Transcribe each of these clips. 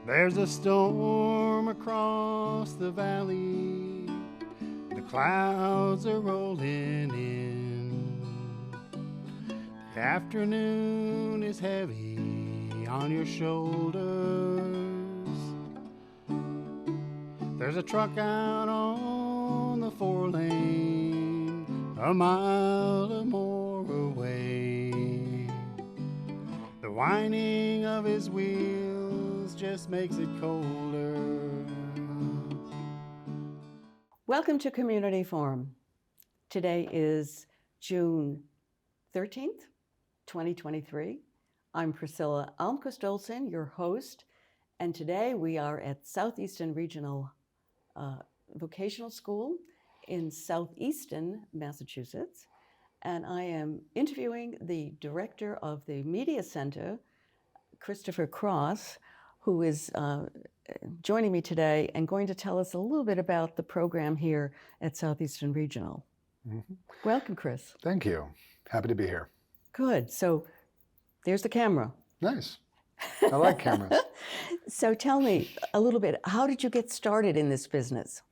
There's a storm across the valley. The clouds are rolling in. The afternoon is heavy on your shoulders. There's a truck out on the 4-lane, a mile or more away. The whining of his wheels just makes it colder. Welcome to Community Forum. Today is June 13th, 2023. I'm Priscilla Almquist Olsen, your host, and today we are at Southeastern Regional Vocational School in Southeastern, Massachusetts, and I am interviewing the director of the Media Center, Christopher Cross, who is joining me today and going to tell us a little bit about the program here at Southeastern Regional. Mm-hmm. Welcome, Chris. Thank you. Happy to be here. Good. So there's the camera. Nice. I like cameras. So tell me a little bit, how did you get started in this business?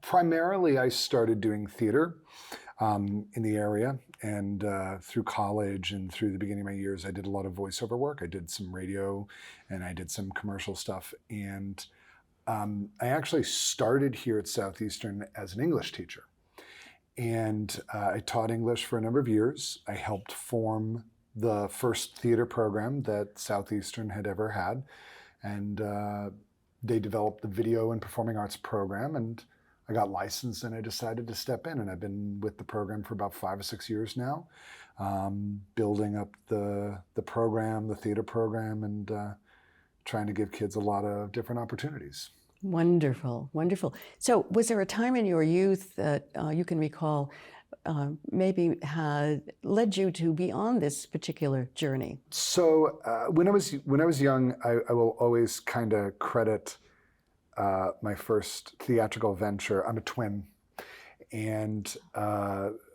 Primarily I started doing theater in the area, and through college and through the beginning of my years, I did a lot of voiceover work. I did some radio and I did some commercial stuff. And I actually started here at Southeastern as an English teacher. And I taught English for a number of years. I helped form the first theater program that Southeastern had ever had. And they developed the video and performing arts program, and I got licensed and I decided to step in, and I've been with the program for about 5 or 6 years now, building up the program, the theater program, and trying to give kids a lot of different opportunities. Wonderful, wonderful. So was there a time in your youth that you can recall maybe had led you to be on this particular journey? So when I was young, I will always kind of credit my first theatrical venture. I'm a twin, and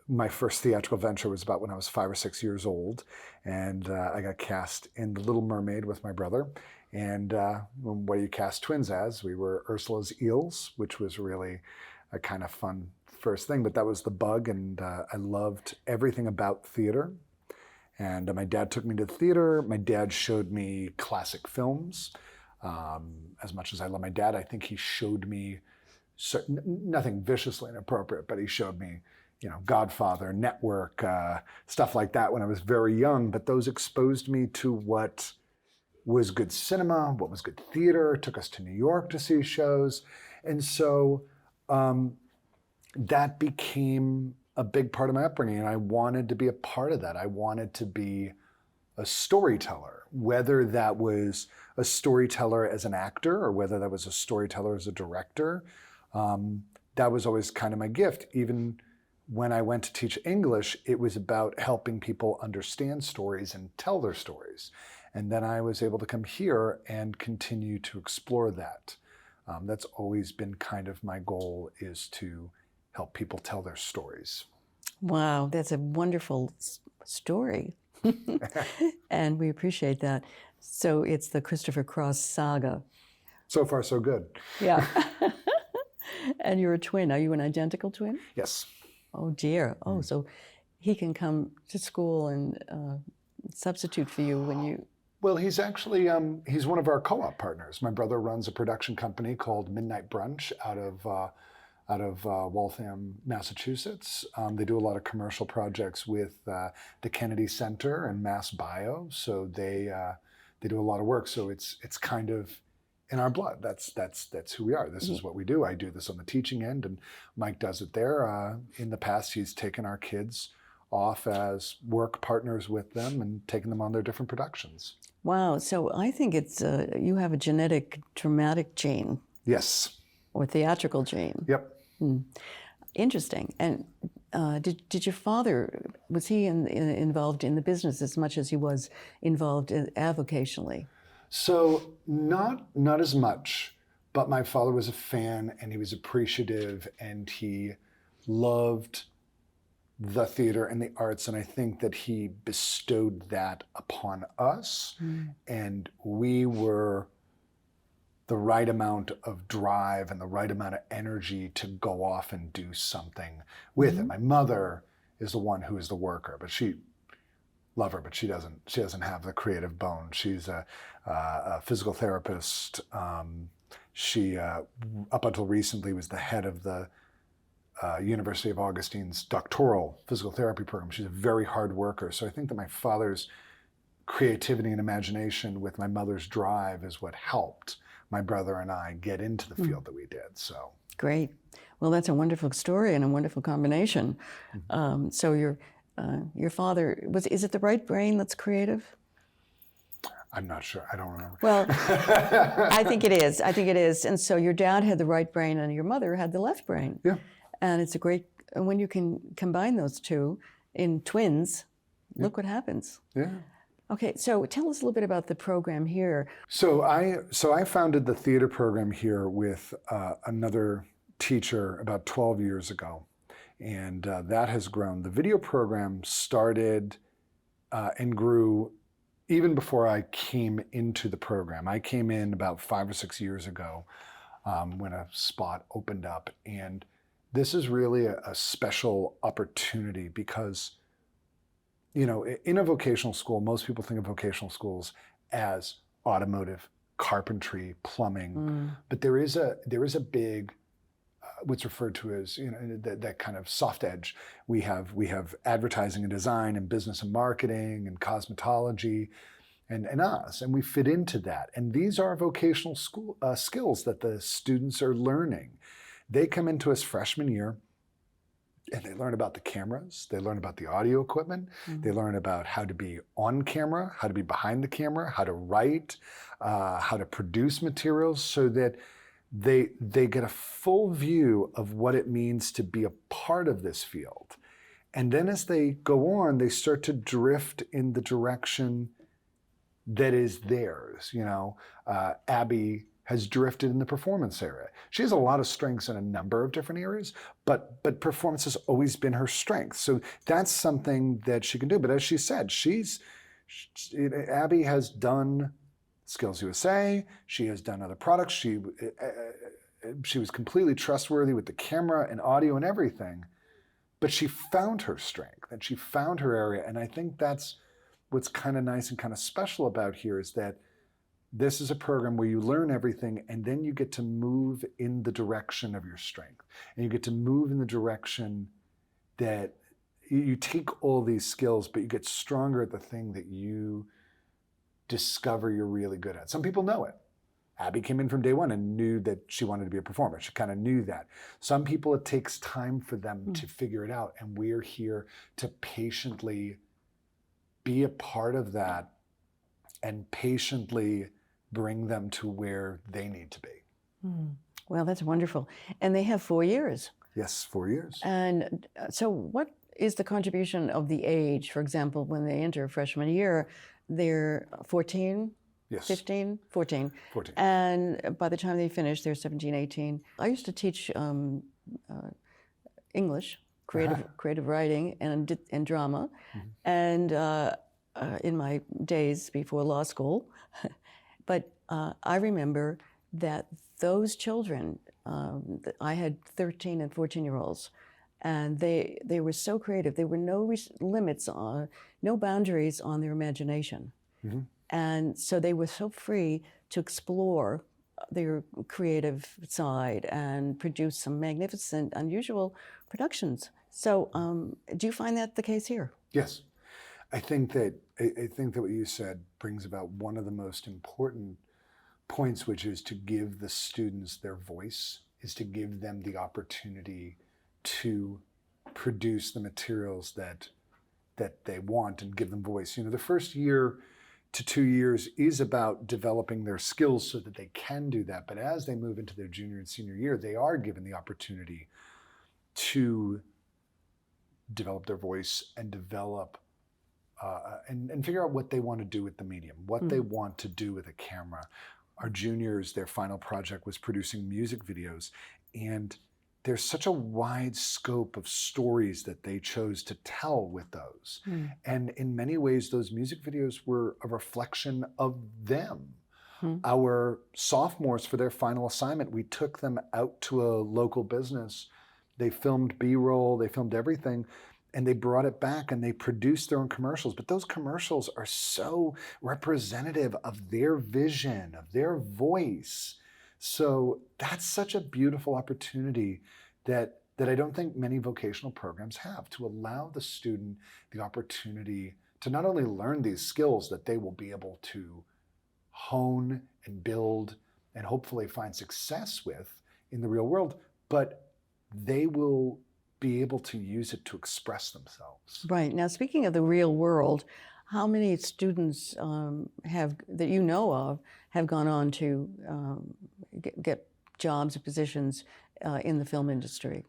my first theatrical venture was about when I was 5 or 6 years old, and I got cast in The Little Mermaid with my brother. And what do you cast twins as? We were Ursula's eels, which was really a kind of fun first thing, but that was the bug, and I loved everything about theater. And my dad took me to the theater. My dad showed me classic films. As much as I love my dad, I think he showed me nothing viciously inappropriate, but he showed me, Godfather, Network, stuff like that when I was very young. But those exposed me to what was good cinema, what was good theater, took us to New York to see shows. And so that became a big part of my upbringing, and I wanted to be a part of that. I wanted to be a storyteller, whether that was a storyteller as an actor or whether that was a storyteller as a director. That was always kind of my gift. Even when I went to teach English, it was about helping people understand stories and tell their stories. And then I was able to come here and continue to explore that. That's always been kind of my goal, is to help people tell their stories. Wow, that's a wonderful story. And we appreciate that. So it's the Christopher Cross saga. So far, so good. Yeah. And you're a twin. Are you an identical twin? Yes. Oh, dear. Oh, so he can come to school and substitute for you when you... Well, he's actually, he's one of our co-op partners. My brother runs a production company called Midnight Brunch out of Waltham, Massachusetts. They do a lot of commercial projects with the Kennedy Center and Mass Bio, so they do a lot of work. So it's kind of in our blood. That's who we are. This is what we do. I do this on the teaching end, and Mike does it there. In the past, he's taken our kids off as work partners with them and taken them on their different productions. Wow. So I think it's you have a genetic dramatic gene. Yes. Or theatrical gene. Yep. Interesting. And did your father, was he involved in the business as much as he was involved avocationally? So not as much, but my father was a fan, and he was appreciative, and he loved the theater and the arts, and I think that he bestowed that upon us, and we were the right amount of drive and the right amount of energy to go off and do something with it. My mother is the one who is the worker, but love her, but she doesn't have the creative bone. She's a physical therapist. She up until recently was the head of the University of Augustine's doctoral physical therapy program. She's a very hard worker. So I think that my father's creativity and imagination with my mother's drive is what helped my brother and I get into the field that we did. So great. Well, that's a wonderful story and a wonderful combination. So your father is it the right brain that's creative? I'm not sure. I don't remember. Well, I think it is. And so your dad had the right brain and your mother had the left brain. Yeah. And it's a great, when you can combine those two in twins, look what happens. Yeah. Okay, so tell us a little bit about the program here. So I founded the theater program here with another teacher about 12 years ago, and that has grown. The video program started and grew even before I came into the program. I came in about 5 or 6 years ago when a spot opened up, and this is really a special opportunity because, you know, in a vocational school, most people think of vocational schools as automotive, carpentry, plumbing, but there is a big, what's referred to as, you know, that kind of soft edge. We have advertising and design and business and marketing and cosmetology, and us, and we fit into that. And these are vocational school skills that the students are learning. They come into us freshman year, and they learn about the cameras, they learn about the audio equipment, they learn about how to be on camera, how to be behind the camera, how to write, how to produce materials, so that they get a full view of what it means to be a part of this field. And then as they go on, they start to drift in the direction that is theirs. You know, Abbie has drifted in the performance area. She has a lot of strengths in a number of different areas, but performance has always been her strength. So that's something that she can do. But as she said, Abbie has done Skills USA, she has done other products. She was completely trustworthy with the camera and audio and everything, but she found her strength and she found her area. And I think that's what's kind of nice and kind of special about here, is that this is a program where you learn everything and then you get to move in the direction of your strength. And you get to move in the direction that you take all these skills, but you get stronger at the thing that you discover you're really good at. Some people know it. Abbie came in from day one and knew that she wanted to be a performer. She kind of knew that. Some people, it takes time for them to figure it out. And we're here to patiently be a part of that and patiently bring them to where they need to be. Well, that's wonderful. And they have 4 years. Yes, 4 years. And so what is the contribution of the age? For example, when they enter freshman year, they're 14, Yes. 15, 14. 14. And by the time they finish, they're 17, 18. I used to teach English, creative writing, and drama. And in my days before law school. But I remember that those children, I had 13 and 14-year-olds, and they were so creative. There were no limits, no boundaries on their imagination. And so they were so free to explore their creative side and produce some magnificent, unusual productions. So do you find that the case here? Yes. I think that what you said brings about one of the most important points, which is to give the students their voice, is to give them the opportunity to produce the materials that they want and give them voice. You know, the first year to 2 years is about developing their skills so that they can do that. But as they move into their junior and senior year, they are given the opportunity to develop their voice and develop and figure out what they want to do with the medium, what they want to do with a camera. Our juniors, their final project was producing music videos, and there's such a wide scope of stories that they chose to tell with those. And in many ways, those music videos were a reflection of them. Our sophomores, for their final assignment, we took them out to a local business. They filmed B-roll, they filmed everything, and they brought it back and they produced their own commercials. But those commercials are so representative of their vision, of their voice. So that's such a beautiful opportunity that I don't think many vocational programs have, to allow the student the opportunity to not only learn these skills that they will be able to hone and build and hopefully find success with in the real world, but they will be able to use it to express themselves. Right. Now, speaking of the real world, how many students that you know of have gone on to get jobs or positions in the film industry?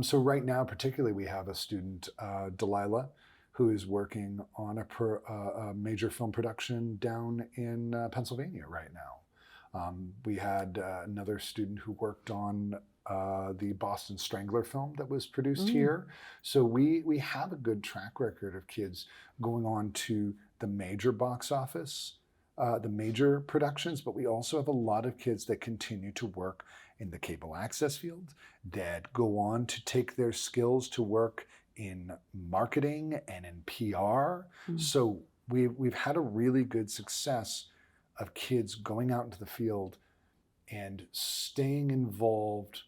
So right now, particularly, we have a student, Delilah, who is working on a major film production down in Pennsylvania right now. We had another student who worked on the Boston Strangler film that was produced here. So we have a good track record of kids going on to the major box office, the major productions, but we also have a lot of kids that continue to work in the cable access field, that go on to take their skills to work in marketing and in PR. So we've had a really good success of kids going out into the field and staying involved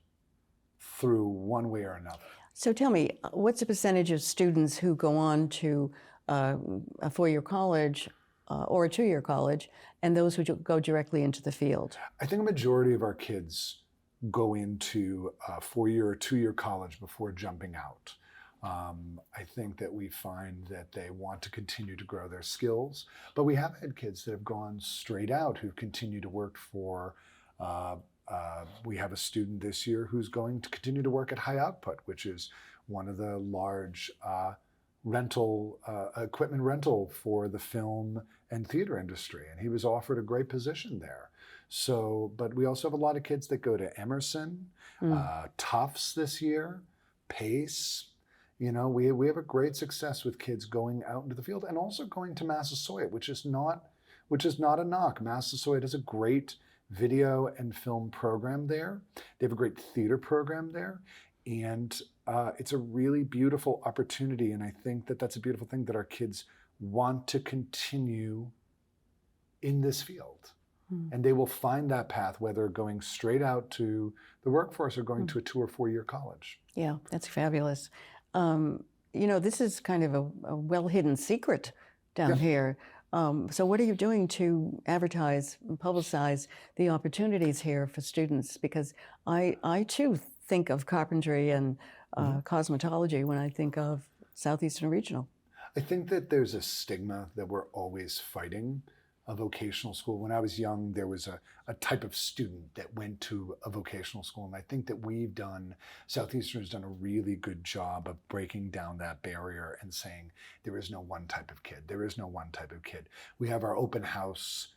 through one way or another. So tell me, what's the percentage of students who go on to a four-year college or a two-year college, and those who go directly into the field? I think a majority of our kids go into a four-year or two-year college before jumping out. I think that we find that they want to continue to grow their skills, but we have had kids that have gone straight out who continue to work for, we have a student this year who's going to continue to work at High Output, which is one of the large equipment rental for the film and theater industry, and he was offered a great position there. So, but we also have a lot of kids that go to Emerson, Tufts this year, Pace. You know, we have a great success with kids going out into the field and also going to Massasoit, which is not a knock. Massasoit has a great video and film program there. They have a great theater program there, and it's a really beautiful opportunity. And I think that that's a beautiful thing, that our kids want to continue in this field. And they will find that path, whether going straight out to the workforce or going to a 2 or 4 year college. Yeah, that's fabulous. You know, this is kind of a well-hidden secret down here. So what are you doing to advertise and publicize the opportunities here for students? Because I too think of carpentry and cosmetology when I think of Southeastern Regional. I think that there's a stigma that we're always fighting. A vocational school. When I was young, there was a type of student that went to a vocational school. And I think that Southeastern has done a really good job of breaking down that barrier and saying there is no one type of kid. There is no one type of kid. We have our open house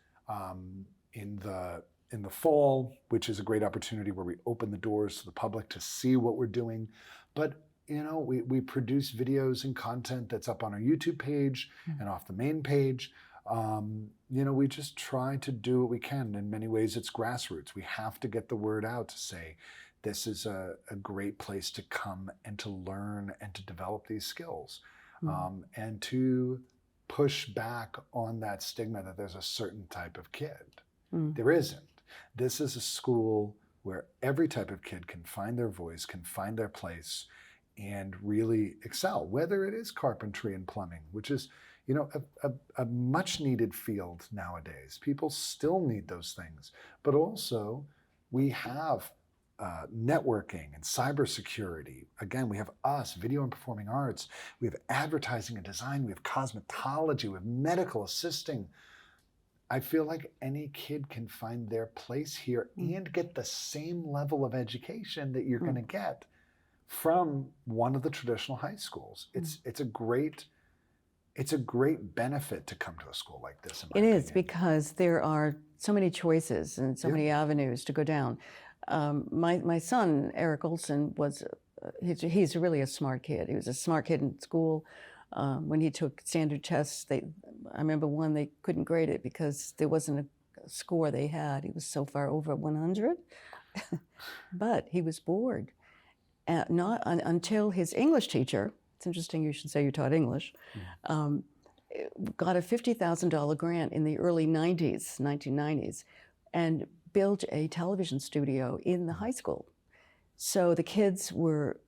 in the fall, which is a great opportunity where we open the doors to the public to see what we're doing. But you know, we produce videos and content that's up on our YouTube page and off the main page. You know, we just try to do what we can. In many ways, it's grassroots. We have to get the word out to say, this is a great place to come and to learn and to develop these skills, and to push back on that stigma that there's a certain type of kid. There isn't. This is a school where every type of kid can find their voice, can find their place, and really excel, whether it is carpentry and plumbing, which is, you know, a much needed field nowadays. People still need those things, but also we have networking and cybersecurity. Again, we have us, video and performing arts. We have advertising and design. We have cosmetology. We have medical assisting. I feel like any kid can find their place here and get the same level of education that you're going to get from one of the traditional high schools. It's a great benefit to come to a school like this. It is, because there are so many choices and so many avenues to go down. My son, Eric Olsen, was, he's really a smart kid. He was a smart kid in school. When he took standard tests, I remember one, they couldn't grade it because there wasn't a score they had. He was so far over 100. But he was bored. Not until his English teacher, it's interesting you should say you taught English, got a $50,000 grant in the early 1990s, and built a television studio in the high school. So the kids were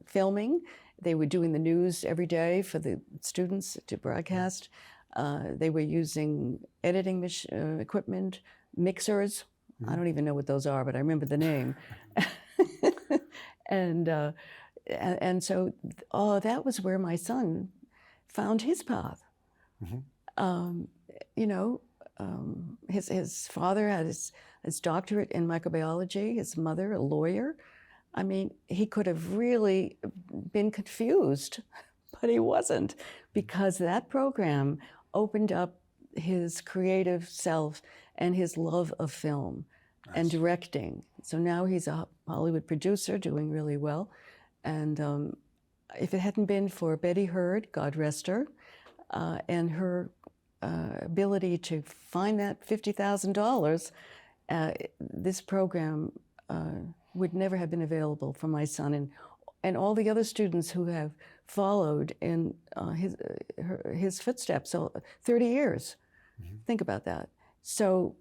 filming. They were doing the news every day for the students to broadcast. They were using editing equipment, mixers. I don't even know what those are, but I remember the name. And so that was where my son found his path. His father had his doctorate in microbiology, his mother a lawyer. I mean, he could have really been confused, but he wasn't, because that program opened up his creative self and his love of film and directing. So now he's a Hollywood producer doing really well. And if it hadn't been for Betty Hurd, God rest her, and her ability to find that $50,000, this program would never have been available for my son and all the other students who have followed in his footsteps. So 30 years. Think about that. So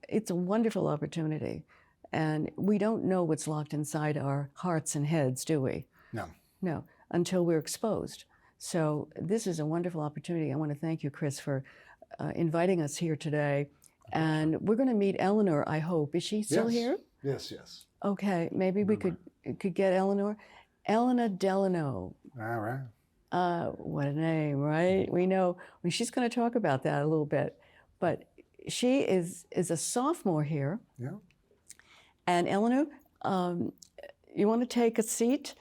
it's a wonderful opportunity. And we don't know what's locked inside our hearts and heads, do we? No. No, until we're exposed. So this is a wonderful opportunity. I want to thank you, Chris, for inviting us here today. And we're going to meet Eleanor, I hope. Is she still here? Yes, yes. Okay, maybe we could get Eleanor. Elena Delano. All right. What a name, right? We know, she's going to talk about that a little bit. But she is a sophomore here. Yeah. And Eleanor, you want to take a seat?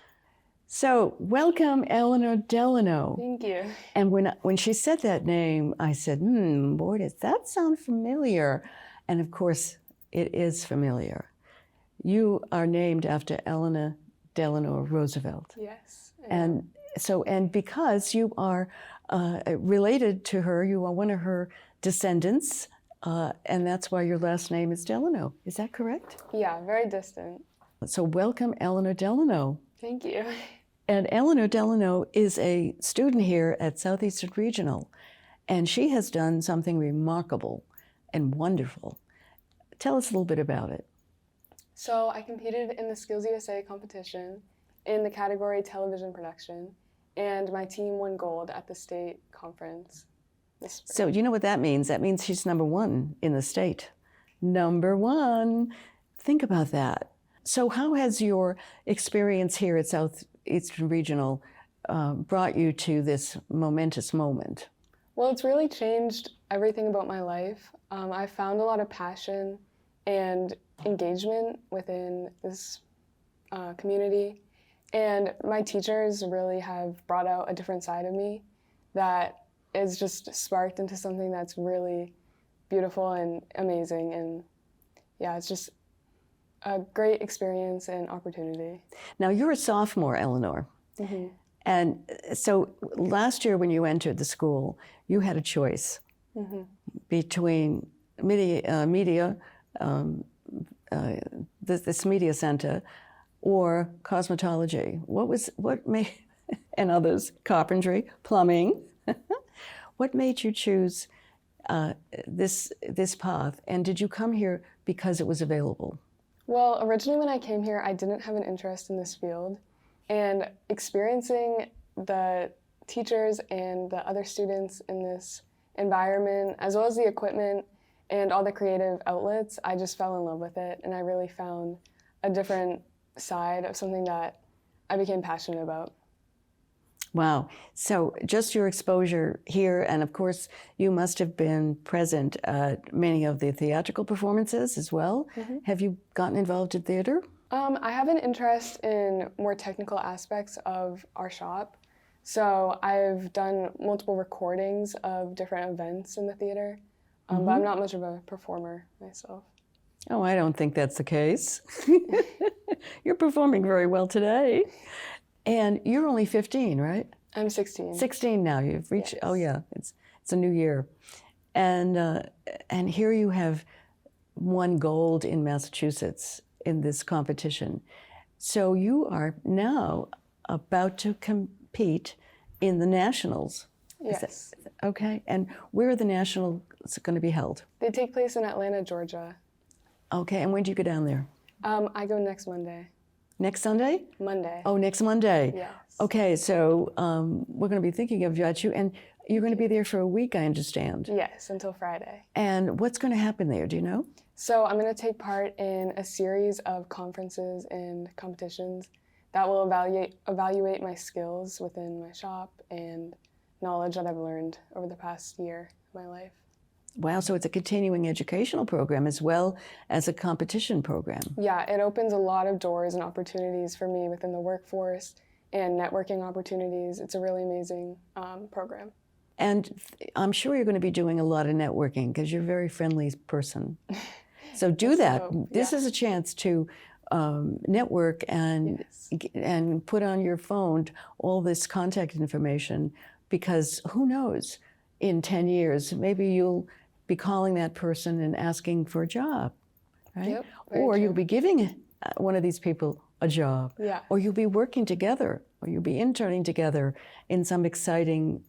So welcome, Eleanor Delano. Thank you. And when she said that name, I said, boy, does that sound familiar? And of course, it is familiar. You are named after Eleanor Delano Roosevelt. Yes. And because you are related to her, you are one of her descendants, and that's why your last name is Delano. Is that correct? Yeah, very distant. So welcome, Eleanor Delano. Thank you. And Eleanor Delano is a student here at Southeastern Regional, and she has done something remarkable and wonderful. Tell us a little bit about it. So I competed in the Skills USA competition in the category television production, and my team won gold at the state conference this spring. So you know what that means? That means she's #1 in the state. #1. Think about that. So how has your experience here at Southeastern Regional brought you to this momentous moment? Well, it's really changed everything about my life. I found a lot of passion and engagement within this community. And my teachers really have brought out a different side of me that is just sparked into something that's really beautiful and amazing. And yeah, it's just a great experience and opportunity. Now, you're a sophomore, Eleanor. Mm-hmm. And so last year when you entered the school, you had a choice between this media center or cosmetology. What made, and others, carpentry, plumbing. What made you choose this path? And did you come here because it was available? Well, originally when I came here, I didn't have an interest in this field. And experiencing the teachers and the other students in this environment, as well as the equipment and all the creative outlets, I just fell in love with it. And I really found a different side of something that I became passionate about. Wow. So just your exposure here, and of course, you must have been present at many of the theatrical performances as well. Mm-hmm. Have you gotten involved in theater? I have an interest in more technical aspects of our shop. So I've done multiple recordings of different events in the theater, but I'm not much of a performer myself. Oh, I don't think that's the case. You're performing very well today. And you're only 15, right? I'm 16. 16 now. You've reached, Yes. oh yeah, it's a new year. And here you have won gold in Massachusetts in this competition. So you are now about to compete in the nationals. Yes. Okay, and where are the nationals going to be held? They take place in Atlanta, Georgia. Okay, and when do you go down there? I go next Monday. Next Sunday? Monday. Oh, next Monday. Yes. Okay, so we're going to be thinking of you, and you're going to be there for a week, I understand. Yes, until Friday. And what's going to happen there? Do you know? So I'm going to take part in a series of conferences and competitions that will evaluate my skills within my shop and knowledge that I've learned over the past year of my life. Wow, so it's a continuing educational program as well as a competition program. Yeah, it opens a lot of doors and opportunities for me within the workforce and networking opportunities. It's a really amazing program. And I'm sure you're going to be doing a lot of networking because you're a very friendly person. So do that. So, This is a chance to network and put on your phone all this contact information, because who knows, in 10 years, maybe you'll be calling that person and asking for a job, right? Yep, or very you'll true. be giving one of these people a job. Yeah. Or you'll be working together, or you'll be interning together in some exciting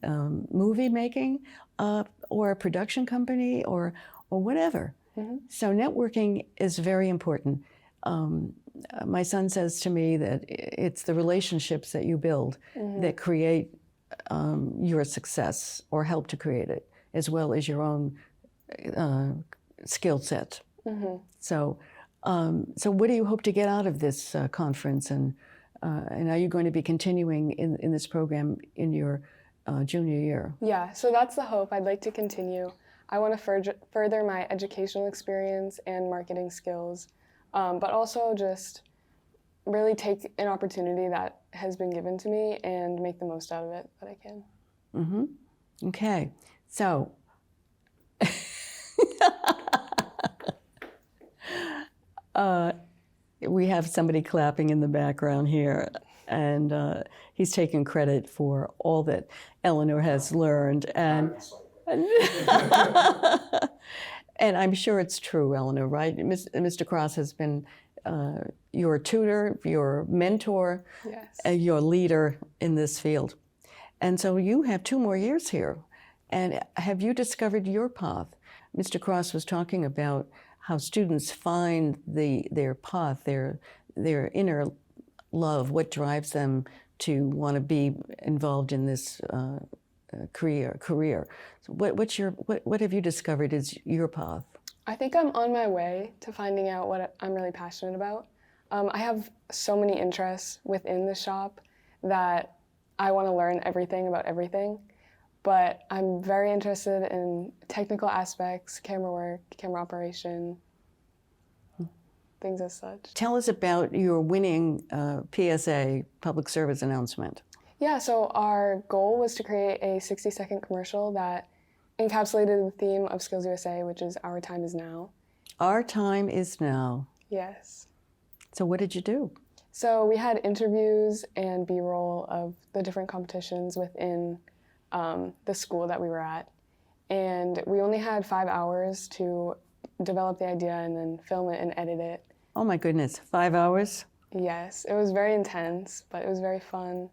movie making or a production company or whatever. Mm-hmm. So networking is very important. My son says to me that it's the relationships that you build that create your success or help to create it, as well as your own skill set. Mm-hmm. So what do you hope to get out of this conference, and are you going to be continuing in this program in your junior year? Yeah, so that's the hope. I'd like to continue. I want to further my educational experience and marketing skills, but also just really take an opportunity that has been given to me and make the most out of it that I can. Mm-hmm. Okay, so we have somebody clapping in the background here, and he's taking credit for all that Eleanor has learned. And and I'm sure it's true, Eleanor, right? Mr. Cross has been your tutor, your mentor, Yes. your leader in this field. And so you have 2 more years here. And have you discovered your path? Mr. Cross was talking about how students find their path, their inner love, what drives them to want to be involved in this career. So what have you discovered is your path? I think I'm on my way to finding out what I'm really passionate about. I have so many interests within the shop that I want to learn everything about everything, but I'm very interested in technical aspects, camera work, camera operation, things as such. Tell us about your winning PSA, public service announcement. Yeah, so our goal was to create a 60-second commercial that encapsulated the theme of Skills USA, which is Our Time Is Now. Our time is now. Yes. So what did you do? So we had interviews and B-roll of the different competitions within the school that we were at. And we only had 5 hours to develop the idea and then film it and edit it. Oh my goodness, 5 hours? Yes, it was very intense, but it was very fun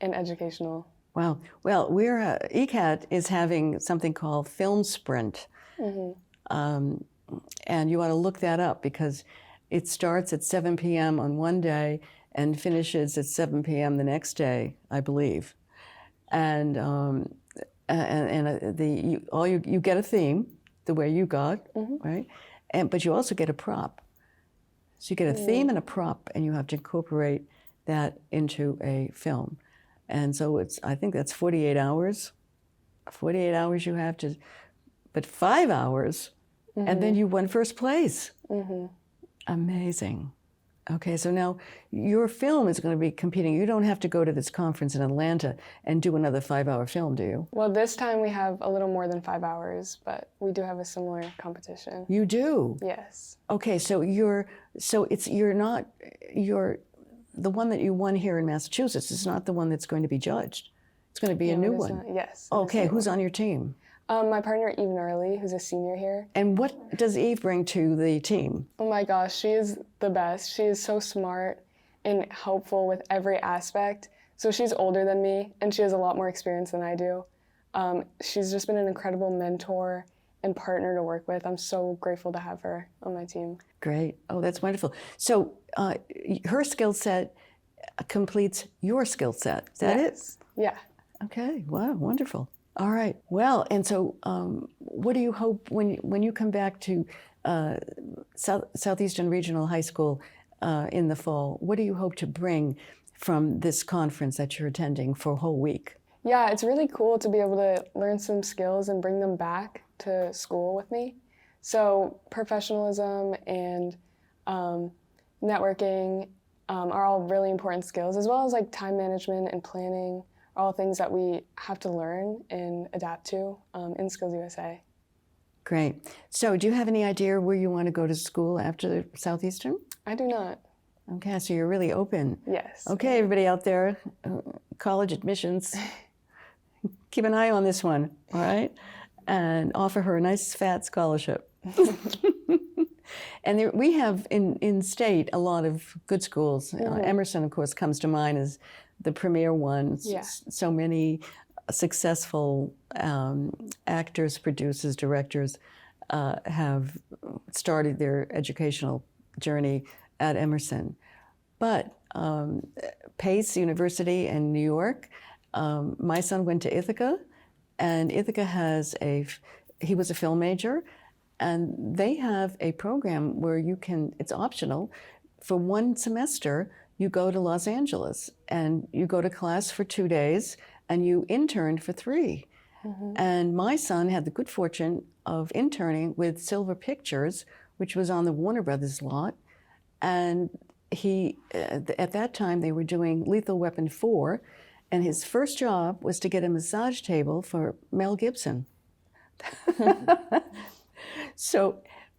and educational. Wow. Well, ECAT is having something called Film Sprint. Mm-hmm. And you ought to look that up, because it starts at 7 p.m. on one day and finishes at 7 p.m. the next day, I believe. And you get a theme, the way you got, right? But you also get a prop. So you get a theme and a prop, and you have to incorporate that into a film. And so I think that's 48 hours. 48 hours you have to, but 5 hours, and then you won first place. Amazing. Okay, so now your film is going to be competing. You don't have to go to this conference in Atlanta and do another 5-hour film, do you? Well, this time we have a little more than 5 hours, but we do have a similar competition. You do? Yes. Okay, so you're the one that you won here in Massachusetts is not the one that's going to be judged. It's going to be a new one. Yes. Okay, who's on your team? My partner, Eve Early, who's a senior here. And what does Eve bring to the team? Oh my gosh, she is the best. She is so smart and helpful with every aspect. So she's older than me, and she has a lot more experience than I do. She's just been an incredible mentor and partner to work with. I'm so grateful to have her on my team. Great. Oh, that's wonderful. So her skill set completes your skill set. Is that it? Yeah. Okay. Wow. Wonderful. All right. Well, and so what do you hope when you come back to Southeastern Regional High School in the fall, what do you hope to bring from this conference that you're attending for a whole week? Yeah, it's really cool to be able to learn some skills and bring them back to school with me. So professionalism and networking are all really important skills, as well as like time management and planning, are all things that we have to learn and adapt to in Skills USA. Great. So do you have any idea where you want to go to school after Southeastern? I do not. Okay, so you're really open. Yes. Okay, everybody out there, college admissions, keep an eye on this one, all right? And offer her a nice fat scholarship. And we have in state a lot of good schools. Emerson, of course, comes to mind as the premier one. Yeah. So many successful actors, producers, directors have started their educational journey at Emerson. But Pace University in New York, my son went to Ithaca, and Ithaca he was a film major, and they have a program where it's optional, for one semester, you go to Los Angeles, and you go to class for 2 days, and you intern for 3. And my son had the good fortune of interning with Silver Pictures, which was on the Warner Brothers lot, and at that time they were doing Lethal Weapon 4, and his first job was to get a massage table for Mel Gibson.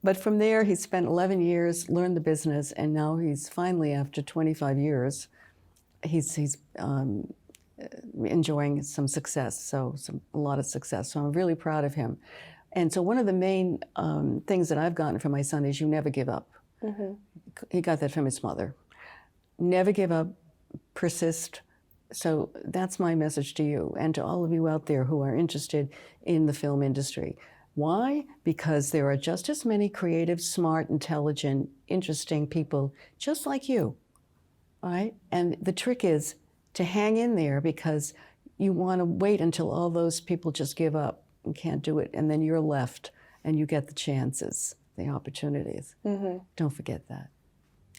But from there he spent 11 years, learned the business, and now he's finally, after 25 years, he's enjoying some success, a lot of success. So I'm really proud of him. And so one of the main things that I've gotten from my son is you never give up. He got that from his mother. Never give up, persist. So that's my message to you and to all of you out there who are interested in the film industry. Why? Because there are just as many creative, smart, intelligent, interesting people just like you, all right? And the trick is to hang in there, because you want to wait until all those people just give up and can't do it, and then you're left and you get the chances, the opportunities. Don't forget that.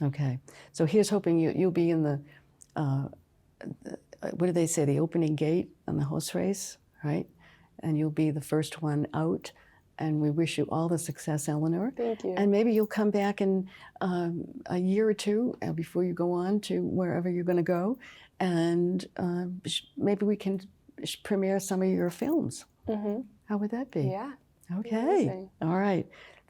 Okay, so here's hoping you'll be in the, what do they say, the opening gate on the horse race, right? And you'll be the first one out. And we wish you all the success, Eleanor. Thank you. And maybe you'll come back in a year or two before you go on to wherever you're going to go, and maybe we can premiere some of your films. How would that be? Yeah. Okay. Amazing. All right.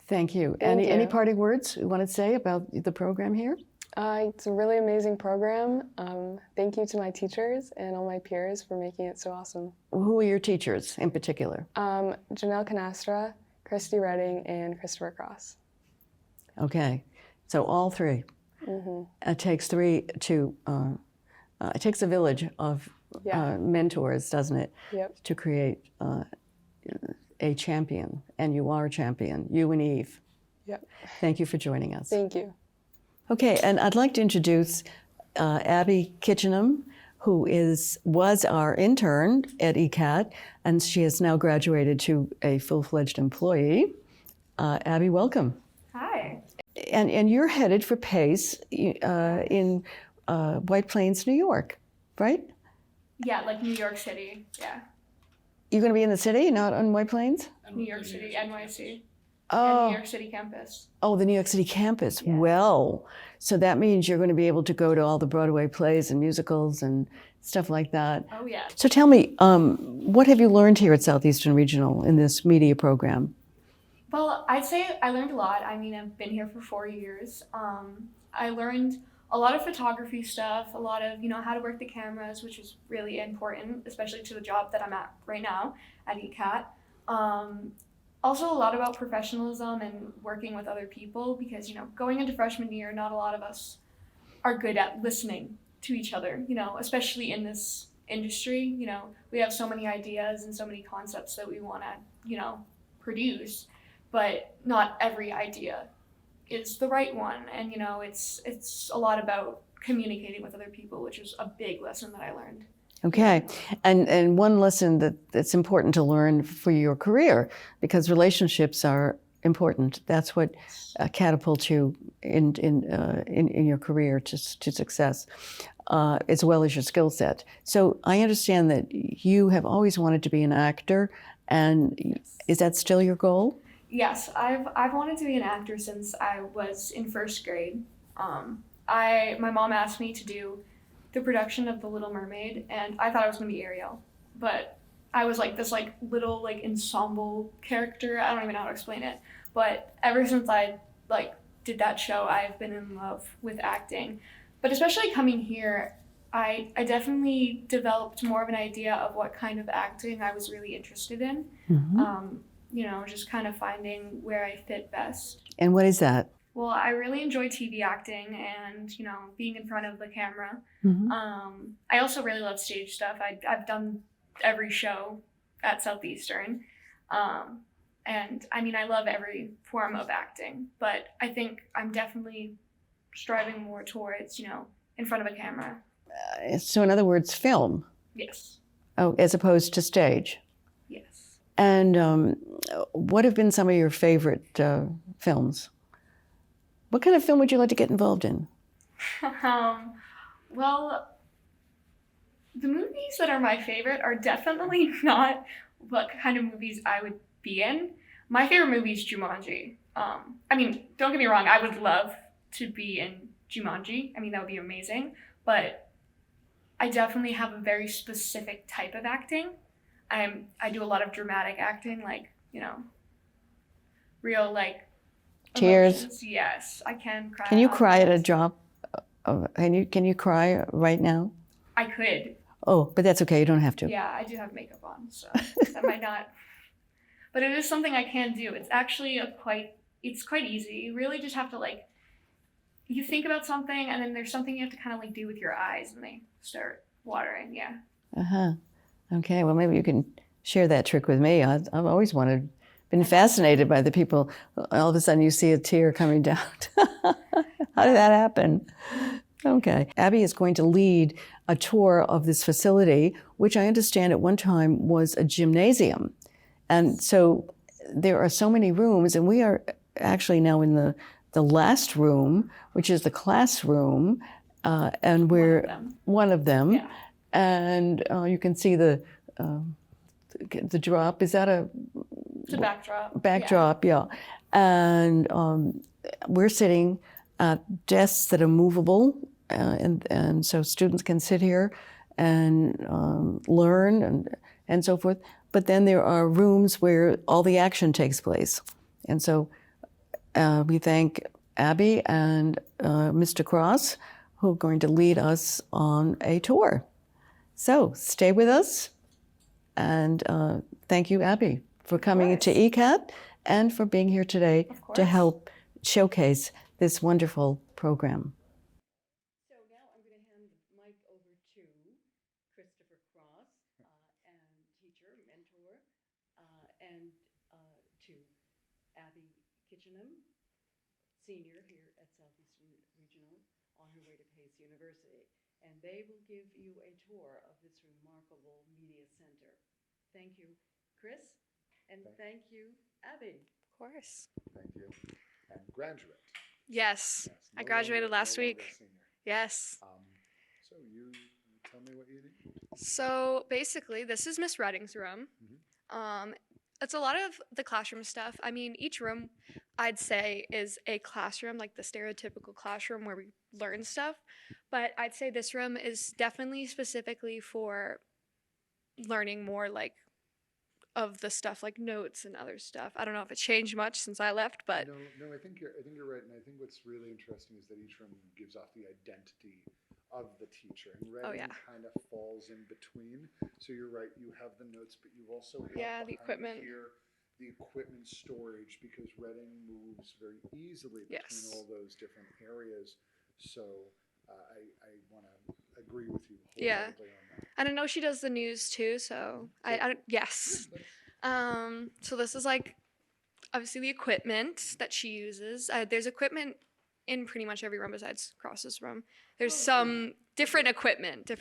Thank you. Thank you. Any parting words you want to say about the program here? It's a really amazing program. Thank you to my teachers and all my peers for making it so awesome. Who are your teachers in particular? Janelle Canastra, Christy Redding, and Christopher Cross. Okay, so all 3. It takes 3 to, it takes a village of mentors, doesn't it? Yep. To create a champion, and you are a champion, you and Eve. Yep. Thank you for joining us. Thank you. Okay, and I'd like to introduce Abbie Kitchenham, who was our intern at ECAT, and she has now graduated to a full-fledged employee. Abbie, welcome. Hi. And you're headed for PACE in White Plains, New York, right? Yeah, like New York City. Yeah. You're going to be in the city, not on White Plains? New York City, NYC. and New Oh, York City campus. oh, the New York City campus. Yeah. Well, so that means you're going to be able to go to all the Broadway plays and musicals and stuff like that. Oh yeah. So tell me, what have you learned here at Southeastern Regional in this media program? Well, I'd say I learned a lot. I mean, I've been here for 4 years. I learned a lot of photography stuff, a lot of, how to work the cameras, which is really important, especially to the job that I'm at right now at ECAT. Also a lot about professionalism and working with other people because, going into freshman year, not a lot of us are good at listening to each other, especially in this industry. We have so many ideas and so many concepts that we want to, produce, but not every idea is the right one. And, it's a lot about communicating with other people, which is a big lesson that I learned. Okay, and one lesson that's important to learn for your career, because relationships are important. That's what catapults you in your career to success, as well as your skill set. So I understand that you have always wanted to be an actor, and is that still your goal? Yes, I've wanted to be an actor since I was in first grade. My mom asked me to do the production of The Little Mermaid, and I thought I was gonna be Ariel, but I was like this little ensemble character. I don't even know how to explain it, but ever since I did that show, I've been in love with acting. But especially coming here, I definitely developed more of an idea of what kind of acting I was really interested in. Just kind of finding where I fit best. And what is that? Well, I really enjoy TV acting and, being in front of the camera. Mm-hmm. I also really love stage stuff. I've done every show at Southeastern. And I mean, I love every form of acting, but I think I'm definitely striving more towards, in front of a camera. So in other words, film. Yes. Oh, as opposed to stage. Yes. And what have been some of your favorite films? What kind of film would you like to get involved in? Well, the movies that are my favorite are definitely not what kind of movies I would be in. My favorite movie is Jumanji. I mean, don't get me wrong, I would love to be in Jumanji. I mean, that would be amazing. But I definitely have a very specific type of acting. I do a lot of dramatic acting, real Tears. emotions. Yes, I can cry. Can you on cry at a set. drop? Can you cry right now? I could. Oh, but that's okay. You don't have to. Yeah, I do have makeup on, so that might not. But it is something I can do. It's actually it's quite easy. You really just have to you think about something and then there's something you have to kind of do with your eyes and they start watering. Yeah. Uh-huh. Okay, well, maybe you can share that trick with me. I've always been fascinated by the people. All of a sudden you see a tear coming down. How did that happen? Okay. Abbie is going to lead a tour of this facility, which I understand at one time was a gymnasium. And so there are so many rooms, and we are actually now in the last room, which is the classroom, and we're one of them. Yeah. And you can see the drop. Is that It's a backdrop. backdrop? Yeah. And we're sitting at desks that are movable, and so students can sit here and learn and so forth. But then there are rooms where all the action takes place. And so we thank Abbie and Mr. Cross, who are going to lead us on a tour. So stay with us, and thank you, Abbie, for coming to ECAT and for being here today to help showcase this wonderful program. So now I'm going to hand the mic over to Christopher Cross, and teacher, mentor, and to Abbie Kitchenham, senior here at Southeastern Regional, on her way to Pace University. And they will give you a tour of this remarkable media center. Thank you, Chris, and thank you, Abbie. Of course. Thank you. And graduate. Yes. I graduated last week. Yes. So you tell me what you do. So basically, this is Miss Redding's room. it's a lot of the classroom stuff. I mean, each room I'd say is a classroom, like the stereotypical classroom where we learn stuff. But I'd say this room is definitely specifically for learning more like of the stuff like notes and other stuff. I don't know if it changed much since I left, but No, I think you're right, and I think what's really interesting is that each room gives off the identity of the teacher, and Reading kind of falls in between. So you're right, you have the notes, but you also have the equipment here the equipment storage, because Reading moves very easily between all those different areas. So I want to agree with you wholeheartedly on that. And I know she does the news too, so yes. So this is like obviously the equipment that she uses. There's equipment in pretty much every room besides across this room. There's some different equipment.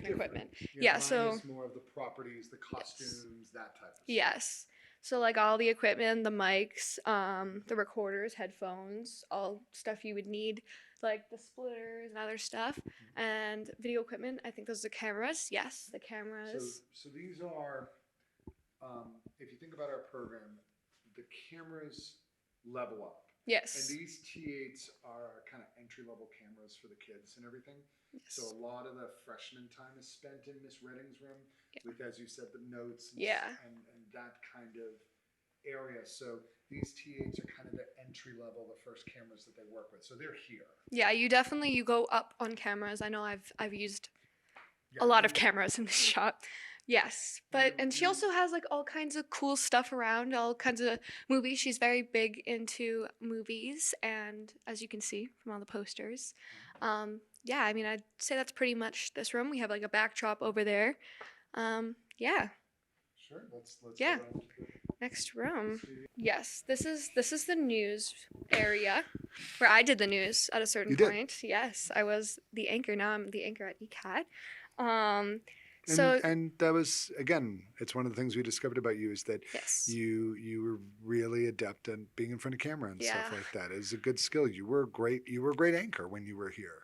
Yeah, so is more of the properties, the costumes, that type of stuff. Yes. So like all the equipment, the mics, the recorders, headphones, all stuff you would need, like the splitters and other stuff, and video equipment. I think those are the cameras. Yes, the cameras. So these are, if you think about our program, the cameras level up. Yes. And these T8s are kind of entry-level cameras for the kids and everything. Yes. So a lot of the freshman time is spent in Miss Redding's room with, as you said, the notes and, and that kind of area. So these T8s are kind of the entry level, the first cameras that they work with. So they're here. Yeah, you go up on cameras. I know I've used a lot of cameras in this shop. Yes, and she also has like all kinds of cool stuff around, all kinds of movies. She's very big into movies, and as you can see from all the posters, yeah, I mean, I'd say that's pretty much this room. We have like a backdrop over there. Yeah. Sure. Let's yeah. Next room. Yes, this is the news area where I did the news at a certain point. Yes, I was the anchor. Now I'm the anchor at ECAT. And that was, again, it's one of the things we discovered about you is that you were really adept at being in front of camera and stuff like that. It's a good skill. You were a great anchor when you were here.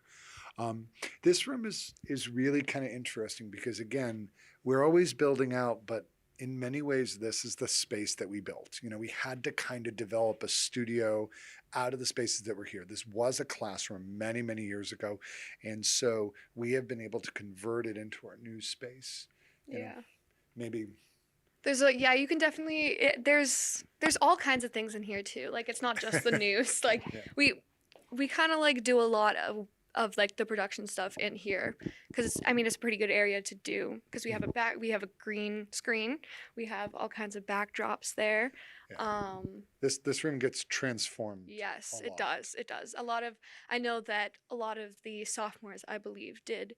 This room is really kind of interesting because, again, we're always building out, but in many ways, this is the space that we built. You know, we had to kind of develop a studio out of the spaces that were here. This was a classroom many, many years ago. And so we have been able to convert it into our new space. You know, maybe. There's you can definitely, there's all kinds of things in here too. Like, it's not just the news. Like we kind of like do a lot of like the production stuff in here, because I mean it's a pretty good area to do, because we have a green screen, we have all kinds of backdrops there. This room gets transformed. Yes, it does. I know that a lot of the sophomores, I believe, did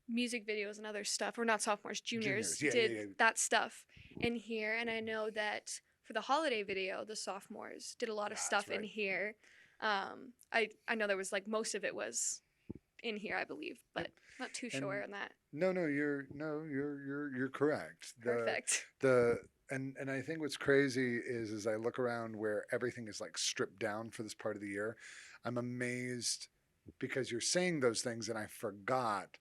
music videos and other stuff, or not sophomores, juniors did that stuff in here. And I know that for the holiday video, the sophomores did a lot of stuff in here. I know there was like most of it was in here, I believe, but not too sure on that. No, you're correct. Perfect. And I think what's crazy is as I look around where everything is like stripped down for this part of the year, I'm amazed because you're saying those things and I forgot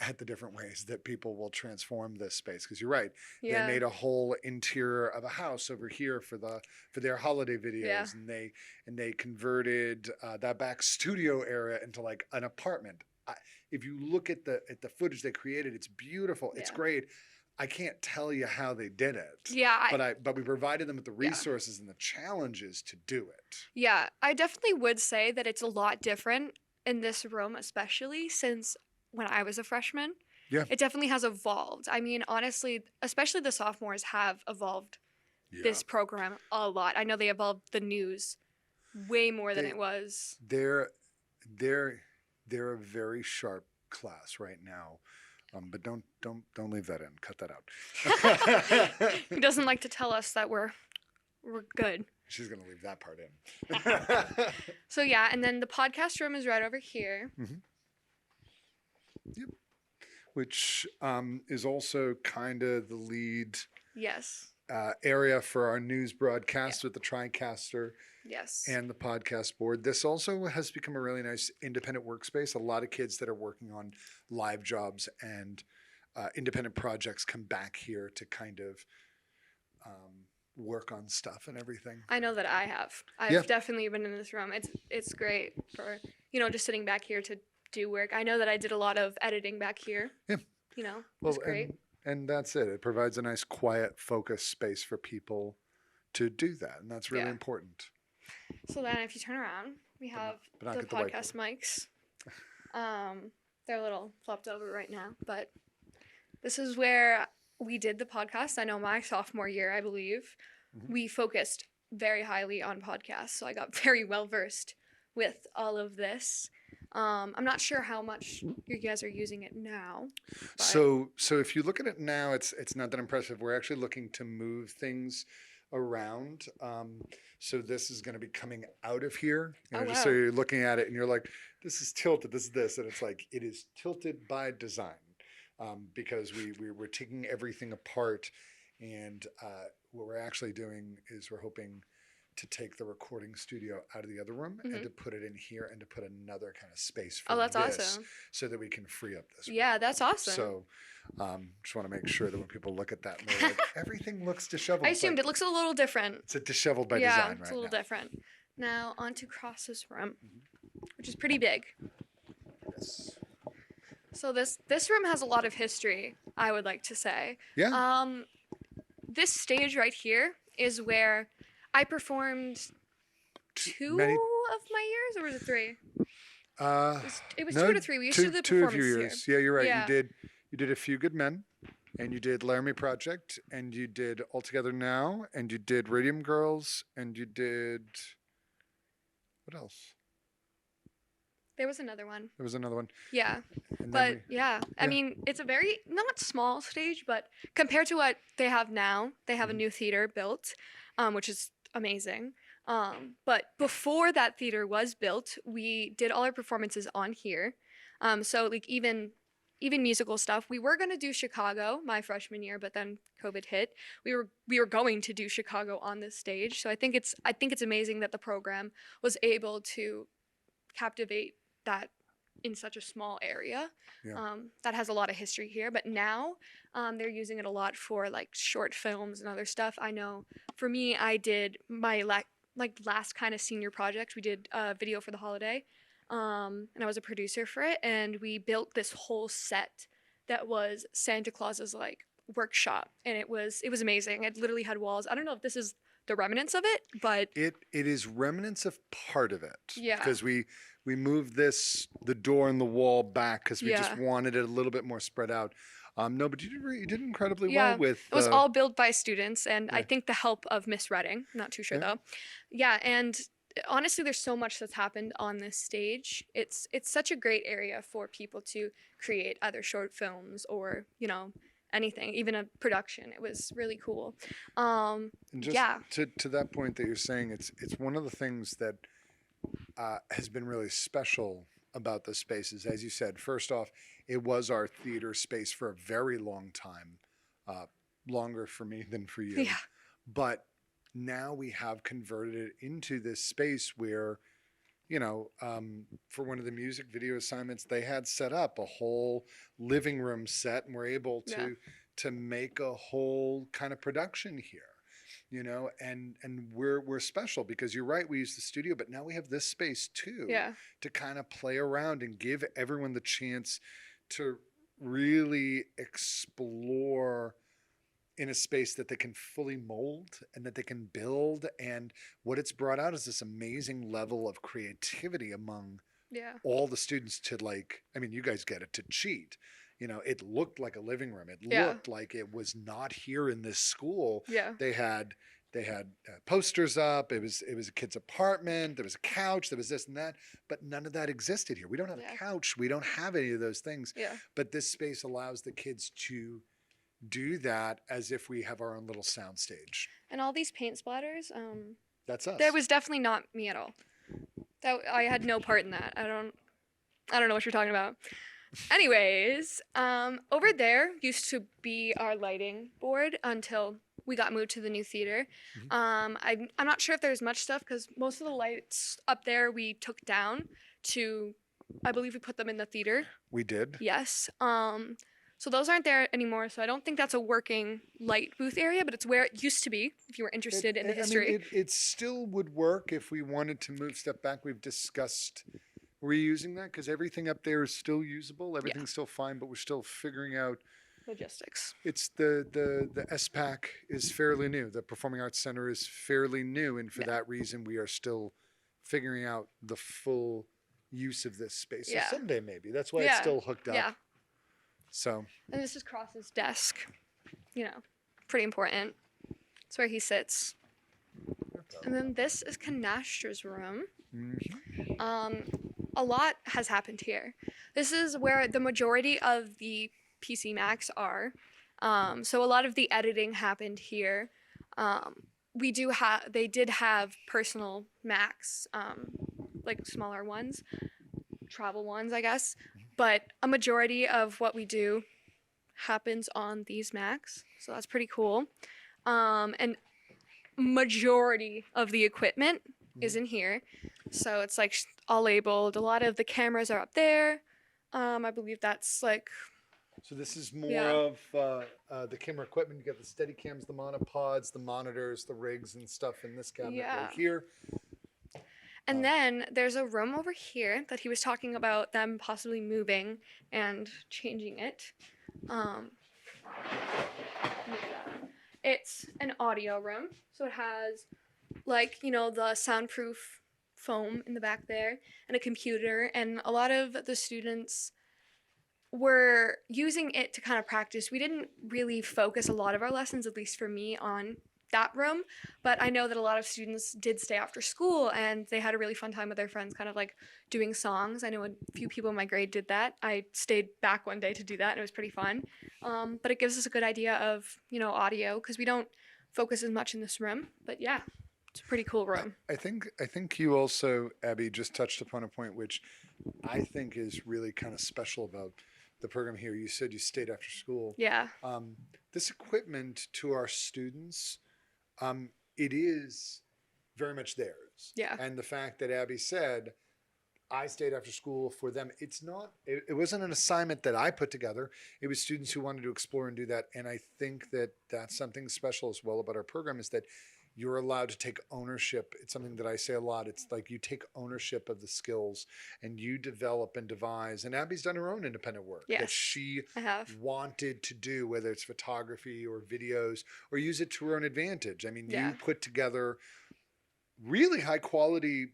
at the different ways that people will transform this space. Because you're right, they made a whole interior of a house over here for their holiday videos, and they converted that back studio area into like an apartment. If you look at the footage they created, it's beautiful. It's great. I can't tell you how they did it. Yeah. But we provided them with the resources and the challenges to do it. Yeah, I definitely would say that it's a lot different in this room, especially since when I was a freshman. Yeah. It definitely has evolved. I mean, honestly, especially the sophomores have evolved this program a lot. I know they evolved the news way more than it was. They're a very sharp class right now. But don't leave that in. Cut that out. He doesn't like to tell us that we're good. She's gonna leave that part in. So yeah, and then the podcast room is right over here. Mm-hmm. Yep. Which is also kind of the lead area for our news broadcast with the TriCaster and the podcast board. This also has become a really nice independent workspace. A lot of kids that are working on live jobs and independent projects come back here to kind of work on stuff and everything. I know that I have. I've Yeah. definitely been in this room. It's great for, just sitting back here to do work. I know that I did a lot of editing back here. Yeah. It's great. And that's it. It provides a nice, quiet, focused space for people to do that, and that's really important. So then if you turn around, we have but not the get the podcast mics. They're a little flopped over right now, but this is where we did the podcast. I know my sophomore year, I believe, we focused very highly on podcasts. So I got very well versed with all of this. I'm not sure how much you guys are using it now. But... So if you look at it now, it's not that impressive. We're actually looking to move things around. So this is going to be coming out of here. Just so you're looking at it and you're like, this is tilted, this is this. And it's like, it is tilted by design because we're taking everything apart. And what we're actually doing is we're hoping to take the recording studio out of the other room and to put it in here and to put another kind of space for that's this awesome. So that we can free up this room. Yeah, that's awesome. So just want to make sure that when people look at that, they're like, everything looks disheveled. I assumed it looks a little different. It's a disheveled by design right now. It's a little different. Now on to Cross's room, which is pretty big. Yes. So this room has a lot of history, I would like to say. Yeah. This stage right here is where I performed two of my years, or was it three? It was 2 to 3. We used to do the performance two of your years. here. Yeah, you're right. Yeah. You did A Few Good Men, and you did Laramie Project, and you did All Together Now, and you did Radium Girls, and you did what else? There was another one. There was another one. Yeah. And But I mean, it's a very, not small stage, but compared to what they have now, they have a new theater built, which is amazing. But before that theater was built, we did all our performances on here. So like even musical stuff. We were going to do Chicago my freshman year, but then COVID hit. We were going to do Chicago on this stage. So I think it's amazing that the program was able to captivate that in such a small area. That has a lot of history here, but now they're using it a lot for like short films and other stuff. I know for me, I did my last kind of senior project. We did a video for the holiday, and I was a producer for it, and we built this whole set that was Santa Claus's like workshop, and it was amazing. It literally had walls. I don't know if this is the remnants of it, but it is remnants of part of it. Yeah. Because we moved the door and the wall back because we just wanted it a little bit more spread out. No, but you did incredibly well with. It was all built by students, and I think the help of Miss Redding. Not too sure though. Yeah, and honestly, there's so much that's happened on this stage. It's such a great area for people to create either short films or anything, even a production. It was really cool. And just to that point that you're saying, it's one of the things that has been really special about the spaces. As you said, first off, it was our theater space for a very long time, longer for me than for you. Yeah. But now we have converted it into this space where, for one of the music video assignments, they had set up a whole living room set, and we're able to make a whole kind of production here. And we're special because you're right, we use the studio, but now we have this space too to kind of play around and give everyone the chance to really explore in a space that they can fully mold and that they can build. And what it's brought out is this amazing level of creativity among all the students to you guys get it, to cheat. It looked like a living room. It looked like it was not here in this school. Yeah. They had posters up. It was a kid's apartment. There was a couch. There was this and that, but none of that existed here. We don't have a couch. We don't have any of those things. Yeah. But this space allows the kids to do that as if we have our own little sound stage. And all these paint splatters, that's us. That was definitely not me at all. I had no part in that. I don't know what you're talking about. Anyways, over there used to be our lighting board until we got moved to the new theater. I'm not sure if there's much stuff because most of the lights up there we took down to, I believe we put them in the theater. We did. Yes. So those aren't there anymore. So I don't think that's a working light booth area, but it's where it used to be if you were interested in the history. I mean, it still would work if we wanted to move stuff back. We've discussed reusing that because everything up there is still usable. Everything's still fine, but we're still figuring out Logistics. it's the SPAC is fairly new. The Performing Arts Center is fairly new, and for that reason, we are still figuring out the full use of this space. So someday maybe. That's why it's still hooked up. Yeah. So. And this is Cross's desk. You know, pretty important. It's where he sits. And then this is Canastra's room. A lot has happened here. This is where the majority of the PC Macs are. So a lot of the editing happened here. They did have personal Macs, like smaller ones, travel ones, I guess. But a majority of what we do happens on these Macs. So that's pretty cool. And majority of the equipment is in here. So it's like all labeled. A lot of the cameras are up there. I believe that's like... So this is more of the camera equipment. You got the steady cams, the monopods, the monitors, the rigs and stuff in this cabinet right here. And then there's a room over here that he was talking about them possibly moving and changing it. It's an audio room. So it has like, you know, the soundproof foam in the back there and a computer. And a lot of the students were using it to kind of practice. We didn't really focus a lot of our lessons, at least for me, on that room, but I know that a lot of students did stay after school and they had a really fun time with their friends, kind of like doing songs. I know a few people in my grade did that. I stayed back one day to do that and it was pretty fun. But it gives us a good idea of, you know, audio because we don't focus as much in this room, but yeah, it's a pretty cool room. I think you also, Abbie, just touched upon a point which I think is really kind of special about the program here. You said you stayed after school. Yeah. This equipment to our students, it is very much theirs. Yeah. And the fact that Abbie said, I stayed after school for them, it wasn't an assignment that I put together. It was students who wanted to explore and do that. And I think that that's something special as well about our program is that you're allowed to take ownership. It's something that I say a lot. It's like you take ownership of the skills and you develop and devise. And Abbie's done her own independent work that she wanted to do, whether it's photography or videos or use it to her own advantage. I mean, you put together really high quality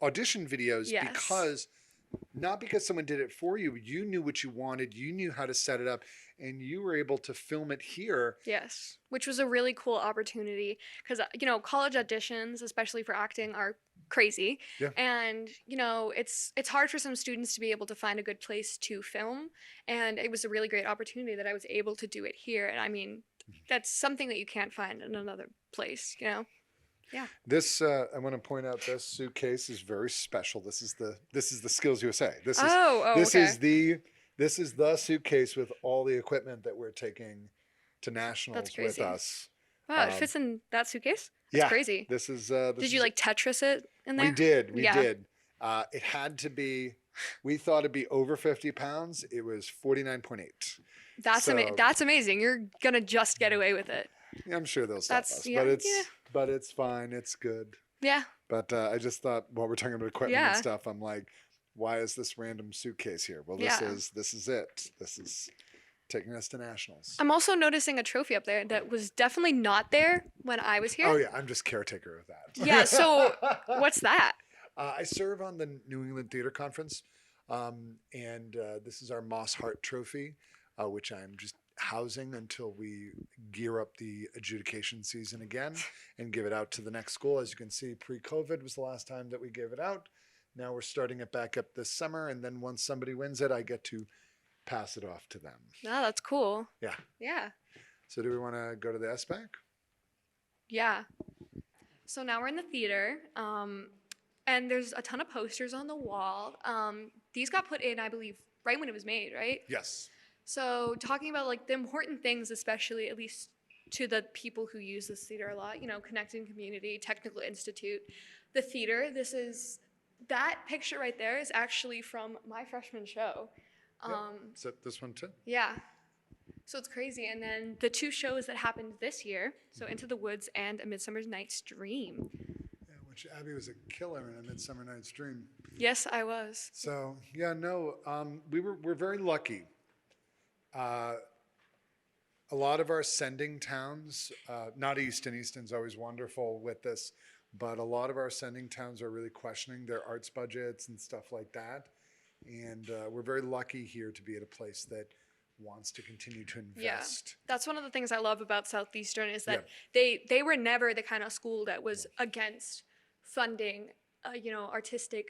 audition videos not because someone did it for you. You knew what you wanted. You knew how to set it up and you were able to film it here. Yes, which was a really cool opportunity because, you know, college auditions, especially for acting, are crazy. Yeah. And, you know, it's hard for some students to be able to find a good place to film. And it was a really great opportunity that I was able to do it here. And I mean, that's something that you can't find in another place, you know? Yeah. This I want to point out this suitcase is very special. This is the Skills USA. This is the suitcase with all the equipment that we're taking to nationals with us. Wow, it fits in that suitcase? That's crazy. This is did you like Tetris it in there? We did. It had to be, we thought it'd be over 50 pounds. It was 49.8. That's amazing. You're gonna just get away with it. Yeah, I'm sure they'll stop us, but it's fine. It's good. Yeah. But I just thought while we're talking about equipment and stuff, I'm like, why is this random suitcase here? Well, this is it. This is taking us to nationals. I'm also noticing a trophy up there that was definitely not there when I was here. Oh yeah, I'm just caretaker of that. Yeah. So what's that? I serve on the New England Theater Conference, and this is our Moss Hart Trophy, which I'm just housing until we gear up the adjudication season again and give it out to the next school. As you can see, pre-COVID was the last time that we gave it out. Now we're starting it back up this summer, and then once somebody wins it, I get to pass it off to them. Oh, that's cool. Yeah. Yeah. So do we want to go to the SBAC? Yeah. So now we're in the theater, and there's a ton of posters on the wall. These got put in, I believe, right when it was made, right? Yes. So talking about like the important things, especially at least to the people who use this theater a lot, you know, connecting community, technical institute, the theater. That picture right there is actually from my freshman show. Is that this one too? Yeah. So it's crazy. And then the two shows that happened this year, so Into the Woods and A Midsummer Night's Dream. Yeah, which Abbie was a killer in A Midsummer Night's Dream. Yes, I was. So yeah, no, we're very lucky. A lot of our sending towns, not Easton. Easton's always wonderful with this, but a lot of our sending towns are really questioning their arts budgets and stuff like that. And we're very lucky here to be at a place that wants to continue to invest. That's one of the things I love about Southeastern is that they were never the kind of school that was against funding artistic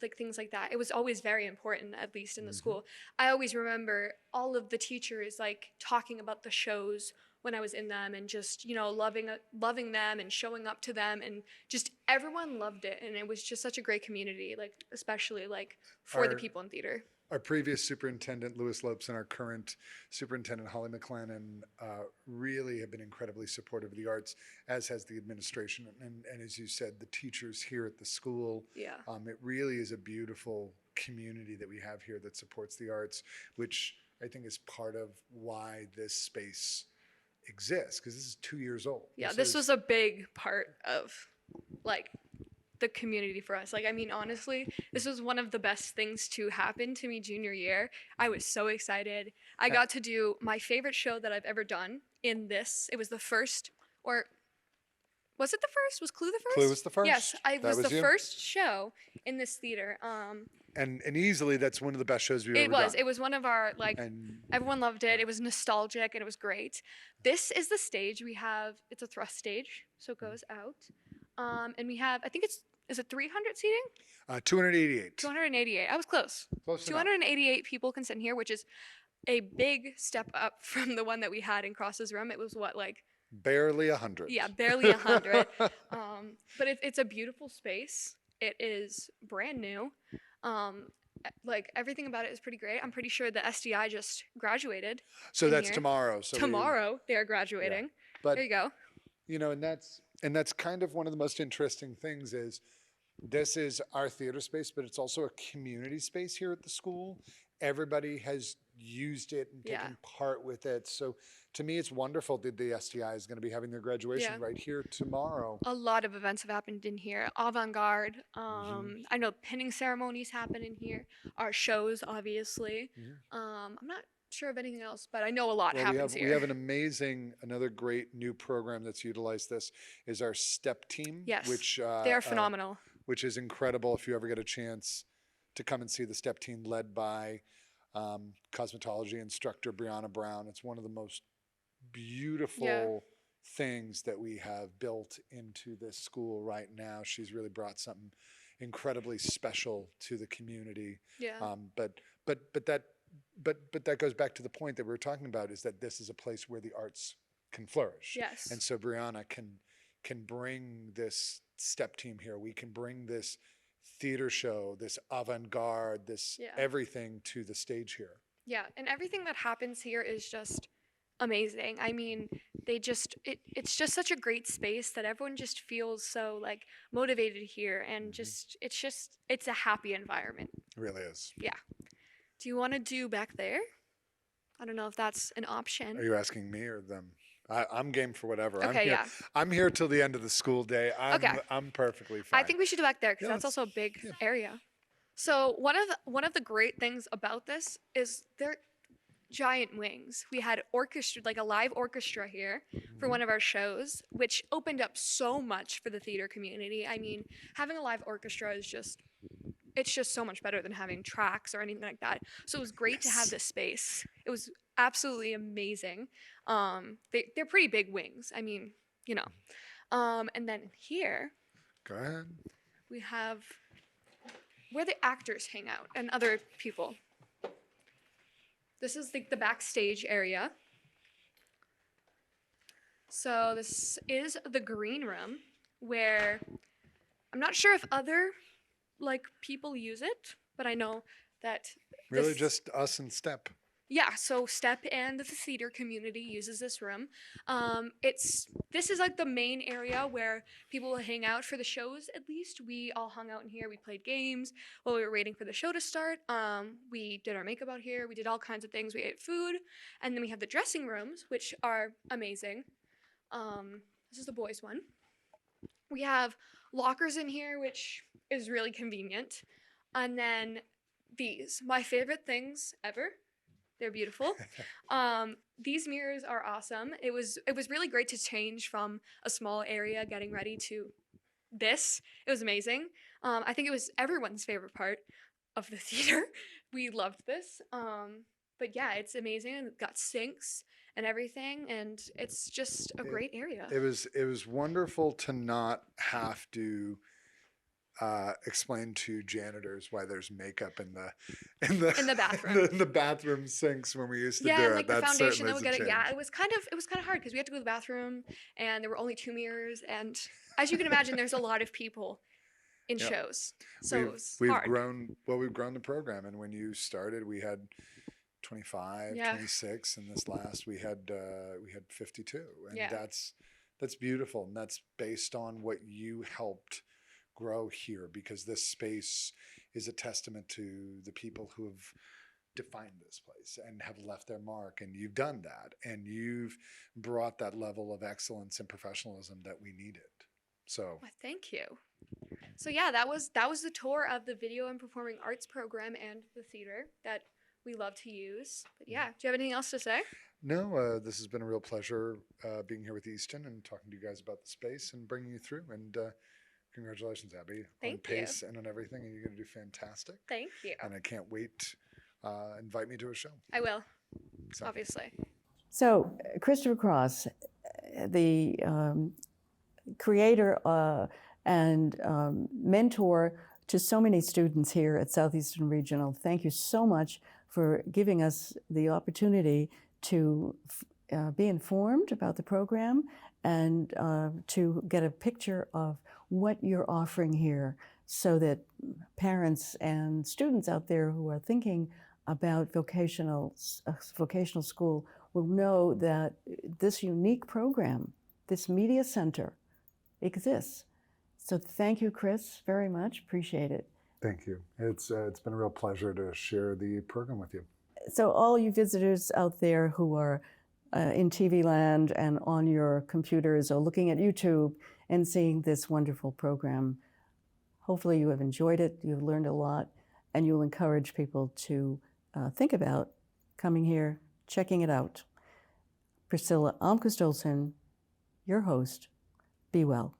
like things like that. It was always very important, at least in the school. I always remember all of the teachers like talking about the shows when I was in them, and just loving them and showing up to them, and just everyone loved it, and it was just such a great community, like especially like for the people in theater. Our previous superintendent, Lewis Lopes, and our current superintendent, Holly McLennan, really have been incredibly supportive of the arts, as has the administration. And as you said, the teachers here at the school. Yeah. It really is a beautiful community that we have here that supports the arts, which I think is part of why this space exists, because this is 2 years old. Yeah, this was a big part of like the community for us. Like, I mean, honestly, this was one of the best things to happen to me junior year. I was so excited. I got to do my favorite show that I've ever done in this. It was the first, or was it the first? Was Clue the first? Clue was the first? Yes, it was the you? first show in this theater. And easily that's one of the best shows we've ever done. It was one of our, like, everyone loved it. It was nostalgic and it was great. This is the stage we have. It's a thrust stage, so it goes out. And we have, I think is it 300 seating? 288. 288. I was close. Close 288 people can sit in here, which is a big step up from the one that we had in Cross's room. It was what, like? Barely 100. Yeah, barely 100. But it's a beautiful space. It is brand new. Like everything about it is pretty great. I'm pretty sure the SDI just graduated. So that's here. tomorrow. So tomorrow they are graduating. Yeah. But there you go. And that's kind of one of the most interesting things is this is our theater space, but it's also a community space here at the school. Everybody has used it and taken part with it. So to me, it's wonderful that the STI is going to be having their graduation right here tomorrow. A lot of events have happened in here. Avant-garde. I know pinning ceremonies happen in here. Our shows, obviously. I'm not sure of anything else, but I know a lot happens here. We have an amazing, another great new program that's utilized this is our STEP team. Yes, which they are phenomenal. Which is incredible if you ever get a chance to come and see the STEP team led by cosmetology instructor Brianna Brown. It's one of the most beautiful things that we have built into this school right now. She's really brought something incredibly special to the community. But that goes back to the point that we were talking about, is that this is a place where the arts can flourish. Yes. And so Brianna can bring this STEP team here. We can bring this theater show, this avant-garde, this everything to the stage here. Yeah, and everything that happens here is just amazing. I mean, it's just such a great space that everyone just feels so like motivated here, and it's a happy environment. It really is. Yeah. Do you want to do back there? I don't know if that's an option. Are you asking me or them? I'm game for whatever. Okay, I'm here till the end of the school day. I'm perfectly fine. I think we should do back there because that's also a big area. So one of the great things about this is they're giant wings. We had orchestra, like a live orchestra here for one of our shows, which opened up so much for the theater community. I mean, having a live orchestra is just so much better than having tracks or anything like that. So it was great to have this space. It was absolutely amazing. They're pretty big wings. I mean, and then here, go ahead. We have where the actors hang out and other people. This is the backstage area. So this is the green room, where I'm not sure if other people use it, but I know that really just us and STEP. Yeah, so STEP and the theater community uses this room. This is like the main area where people will hang out for the shows. At least we all hung out in here. We played games while we were waiting for the show to start. We did our makeup out here. We did all kinds of things. We ate food, and then we have the dressing rooms, which are amazing. This is the boys' one. We have lockers in here, which is really convenient, and then these, my favorite things ever. They're beautiful. These mirrors are awesome. It was really great to change from a small area getting ready to this. It was amazing. I think it was everyone's favorite part of the theater. We loved this. But yeah, it's amazing. It's got sinks and everything, and it's just a great area. It was wonderful to not have to explain to janitors why there's makeup in the bathroom. in the bathroom sinks when we used to do Yeah, it. and like the That foundation that certainly would is a get it. Yeah, change. it was kind of hard because we had to go to the bathroom, and there were only 2 mirrors, and as you can imagine, there's a lot of people in Yep. shows, so it was we've hard. we've grown the program, and when you started, we had 25, Yeah. 26, and this last we had 52, and Yeah. that's beautiful, and that's based on what you helped grow here, because this space is a testament to the people who have defined this place and have left their mark, and you've done that, and you've brought that level of excellence and professionalism that we needed. So Well, thank you. So yeah, that was the tour of the video and performing arts program and the theater that we love to use. But yeah, do you have anything else to say? no, this has been a real pleasure being here with Easton and talking to you guys about the space and bringing you through, and congratulations, Abbie, on Thank you. pace and on everything, and you're going to do fantastic. Thank you. And I can't wait. Invite me to a show. I will, So, obviously. So, Christopher Cross, the creator and mentor to so many students here at Southeastern Regional, thank you so much for giving us the opportunity to be informed about the program and to get a picture of what you're offering here, so that parents and students out there who are thinking about vocational school will know that this unique program, this media center, exists. So thank you, Chris, very much. Appreciate it. thank you. It's been a real pleasure to share the program with you. So all you visitors out there who are in TV land and on your computers or looking at YouTube and seeing this wonderful program, hopefully you have enjoyed it, you've learned a lot, and you'll encourage people to think about coming here, checking it out. Priscilla Almquist Olsen, your host. Be well.